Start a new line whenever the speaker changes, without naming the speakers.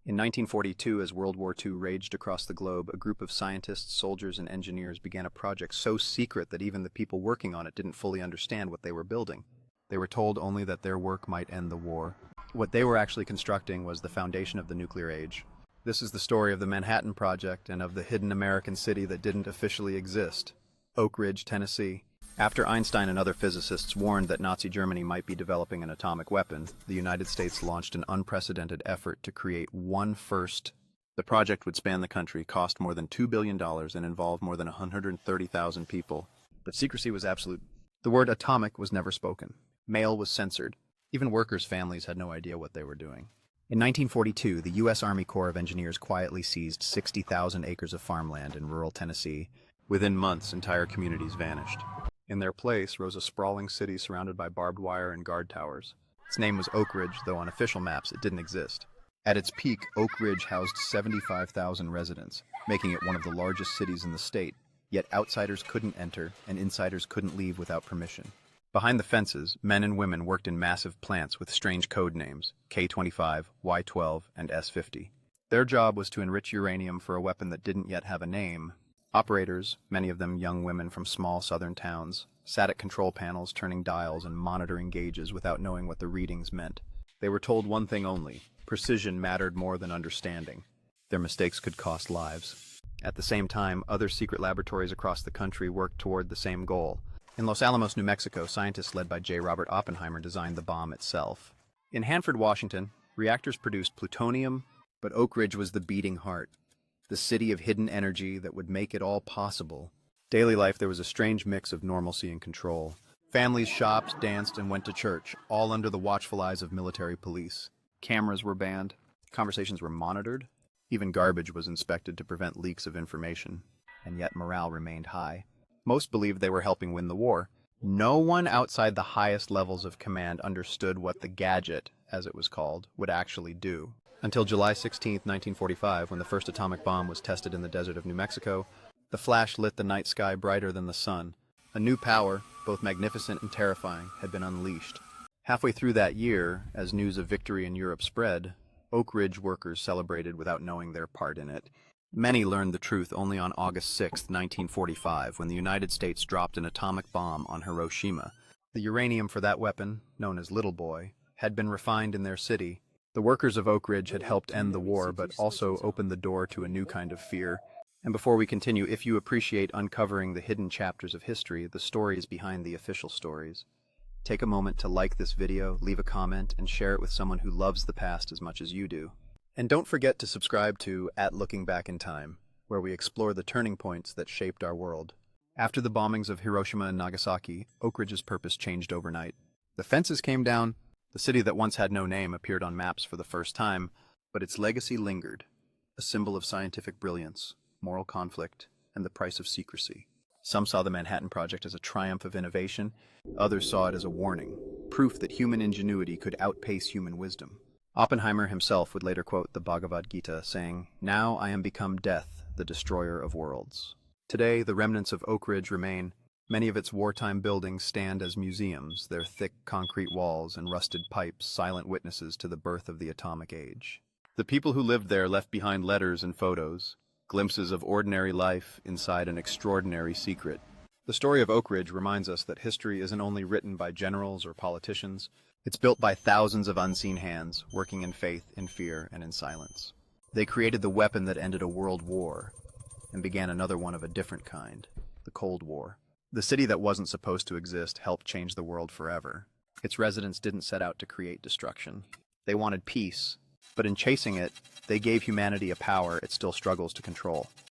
In 1942, as World War II raged across the globe, a group of scientists, soldiers, and engineers began a project so secret that even the people working on it didn't fully understand what they were building. They were told only that their work might end the war. What they were actually constructing was the foundation of the nuclear age. This is the story of the Manhattan Project and of the hidden American city that didn't officially exist, Oak Ridge, Tennessee. After Einstein and other physicists warned that Nazi Germany might be developing an atomic weapon, the United States launched an unprecedented effort to create one first. The project would span the country, cost more than $2 billion, and involve more than 130,000 people. But secrecy was absolute. The word atomic was never spoken. Mail was censored. Even workers' families had no idea what they were doing. In 1942, the U.S. Army Corps of Engineers quietly seized 60,000 acres of farmland in rural Tennessee. Within months, entire communities vanished. In their place rose a sprawling city surrounded by barbed wire and guard towers. Its name was Oak Ridge, though on official maps it didn't exist. At its peak, Oak Ridge housed 75,000 residents, making it one of the largest cities in the state. Yet outsiders couldn't enter, and insiders couldn't leave without permission. Behind the fences, men and women worked in massive plants with strange code names, K-25, Y-12, and S-50. Their job was to enrich uranium for a weapon that didn't yet have a name. Operators, many of them young women from small southern towns, sat at control panels turning dials and monitoring gauges without knowing what the readings meant. They were told one thing only: precision mattered more than understanding. Their mistakes could cost lives. At the same time, other secret laboratories across the country worked toward the same goal. In Los Alamos, New Mexico, scientists led by J. Robert Oppenheimer designed the bomb itself. In Hanford, Washington, reactors produced plutonium, but Oak Ridge was the beating heart. The city of hidden energy that would make it all possible. Daily life, there was a strange mix of normalcy and control. Families shopped, danced, and went to church, all under the watchful eyes of military police. Cameras were banned. Conversations were monitored. Even garbage was inspected to prevent leaks of information. And yet morale remained high. Most believed they were helping win the war. No one outside the highest levels of command understood what the gadget, as it was called, would actually do. Until July 16, 1945, when the first atomic bomb was tested in the desert of New Mexico, the flash lit the night sky brighter than the sun. A new power, both magnificent and terrifying, had been unleashed. Halfway through that year, as news of victory in Europe spread, Oak Ridge workers celebrated without knowing their part in it. Many learned the truth only on August 6, 1945, when the United States dropped an atomic bomb on Hiroshima. The uranium for that weapon, known as Little Boy, had been refined in their city. The workers of Oak Ridge had helped end the war, but also opened the door to a new kind of fear. And before we continue, if you appreciate uncovering the hidden chapters of history, the stories behind the official stories, take a moment to like this video, leave a comment, and share it with someone who loves the past as much as you do. And don't forget to subscribe to @Looking Back in Time, where we explore the turning points that shaped our world. After the bombings of Hiroshima and Nagasaki, Oak Ridge's purpose changed overnight. The fences came down. The city that once had no name appeared on maps for the first time, but its legacy lingered, a symbol of scientific brilliance, moral conflict, and the price of secrecy. Some saw the Manhattan Project as a triumph of innovation. Others saw it as a warning, proof that human ingenuity could outpace human wisdom. Oppenheimer himself would later quote the Bhagavad Gita, saying, "Now I am become death, the destroyer of worlds." Today, the remnants of Oak Ridge remain. Many of its wartime buildings stand as museums, their thick concrete walls and rusted pipes silent witnesses to the birth of the atomic age. The people who lived there left behind letters and photos, glimpses of ordinary life inside an extraordinary secret. The story of Oak Ridge reminds us that history isn't only written by generals or politicians, it's built by thousands of unseen hands, working in faith, in fear, and in silence. They created the weapon that ended a world war, and began another one of a different kind, the Cold War. The city that wasn't supposed to exist helped change the world forever. Its residents didn't set out to create destruction. They wanted peace, but in chasing it, they gave humanity a power it still struggles to control.